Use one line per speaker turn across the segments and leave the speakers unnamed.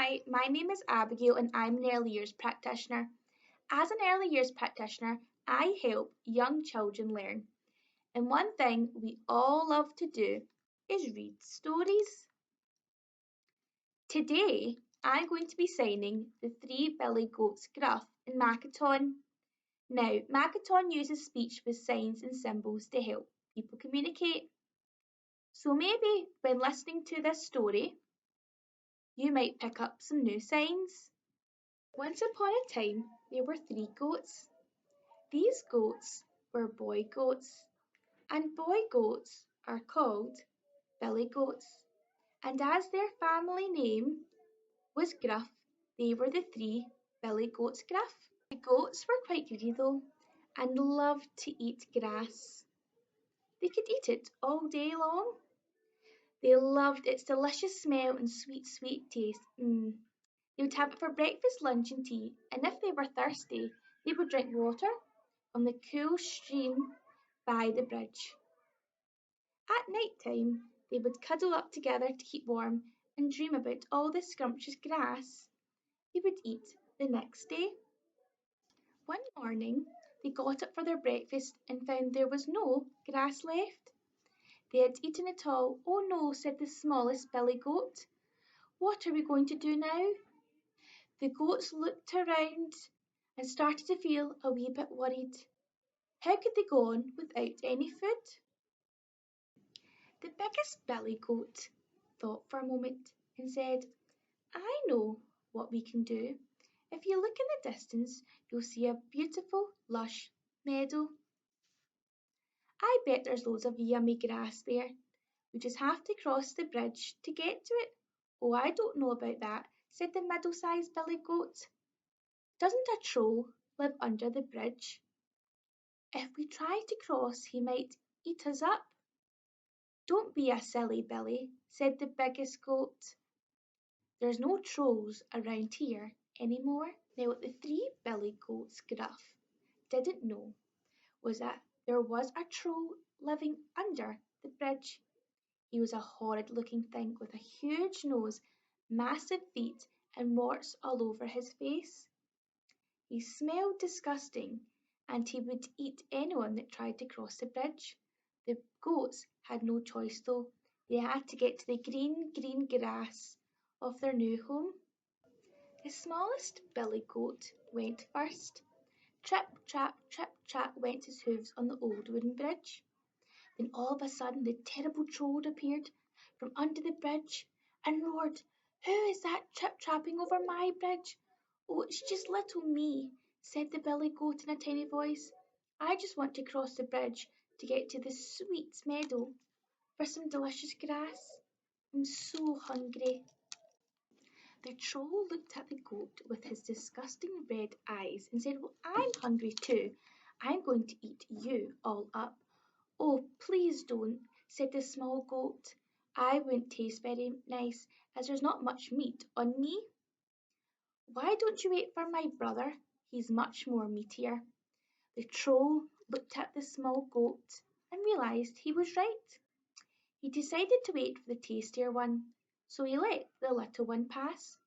Hi, my name is Abigail and I'm an early years practitioner. As an early years practitioner, I help young children learn. And one thing we all love to do is read stories. Today, I'm going to be signing the three billy goats Gruff and Makaton. Now, Makaton uses speech with signs and symbols to help people communicate. So maybe when listening to this story, you might pick up some new signs. Once upon a time, there were three goats. These goats were boy goats, and boy goats are called billy goats. And as their family name was Gruff, they were the three billy goats Gruff. The goats were quite greedy though, and loved to eat grass. They could eat it all day long. They loved its delicious smell and sweet, sweet taste. They would have it for breakfast, lunch, and tea, and if they were thirsty, they would drink water from the cool stream by the bridge. At night time, they would cuddle up together to keep warm and dream about all the scrumptious grass they would eat the next day. One morning, they got up for their breakfast and found there was no grass left. They had eaten it all. Oh no, said the smallest billy goat. What are we going to do now? The goats looked around and started to feel a wee bit worried. How could they go on without any food? The biggest billy goat thought for a moment and said, I know what we can do. If you look in the distance, you'll see a beautiful, lush meadow. I bet there's loads of yummy grass there. We just have to cross the bridge to get to it. Oh, I don't know about that, said the middle-sized billy goat. Doesn't a troll live under the bridge? If we try to cross, he might eat us up. Don't be a silly Billy, said the biggest goat. There's no trolls around here any more. Now what the three billy goats Gruff didn't know was that there was a troll living under the bridge. He was a horrid looking thing with a huge nose, massive feet, and warts all over his face. He smelled disgusting, and he would eat anyone that tried to cross the bridge. The goats had no choice though. They had to get to the green, green grass of their new home. The smallest billy goat went first. Trip, trap went his hooves on the old wooden bridge. Then all of a sudden the terrible troll appeared from under the bridge and roared, Who is that trip-trapping over my bridge? Oh, it's just little me, said the billy goat in a tiny voice. I just want to cross the bridge to get to the sweet meadow for some delicious grass. I'm so hungry. The troll looked at the goat with his disgusting red eyes and said, Well, I'm hungry too. I'm going to eat you all up. Oh, please don't, said the small goat. I won't taste very nice, as there's not much meat on me. Why don't you wait for my brother? He's much more meatier. The troll looked at the small goat and realised he was right. He decided to wait for the tastier one, so he let the little one pass.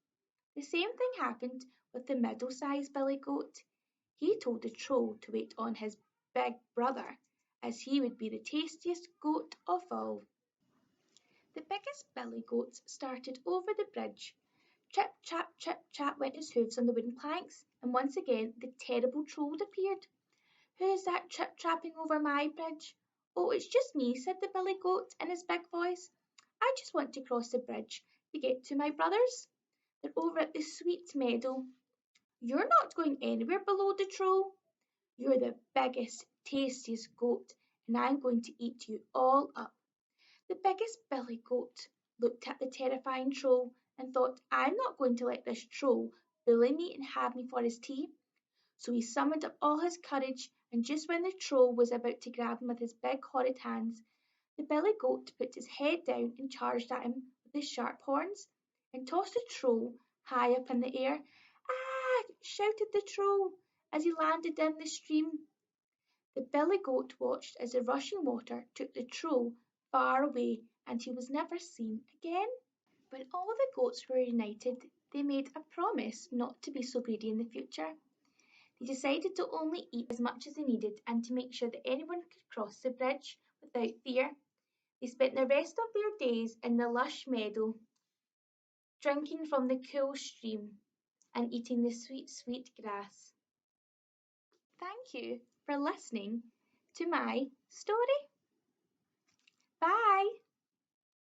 The same thing happened with the middle-sized billy goat. He told the troll to wait on his big brother, as he would be the tastiest goat of all. The biggest billy goat started over the bridge. Chip, chap went his hoofs on the wooden planks, and once again the terrible troll appeared. Who's that trip-trapping over my bridge? Oh, it's just me, said the billy goat in his big voice. I just want to cross the bridge to get to my brothers. They're over at the sweet meadow. You're not going anywhere below the troll. You're the biggest, tastiest goat, and I'm going to eat you all up. The biggest billy goat looked at the terrifying troll and thought, I'm not going to let this troll bully me and have me for his tea. So he summoned up all his courage, and just when the troll was about to grab him with his big horrid hands, the billy goat put his head down and charged at him with his sharp horns, and tossed the troll high up in the air. Ah! Shouted the troll as he landed in the stream. The billy goat watched as the rushing water took the troll far away, and he was never seen again. When all the goats were united, they made a promise not to be so greedy in the future. They decided to only eat as much as they needed and to make sure that anyone could cross the bridge without fear. They spent the rest of their days in the lush meadow, drinking from the cool stream and eating the sweet, sweet grass. Thank you for listening to my story. Bye.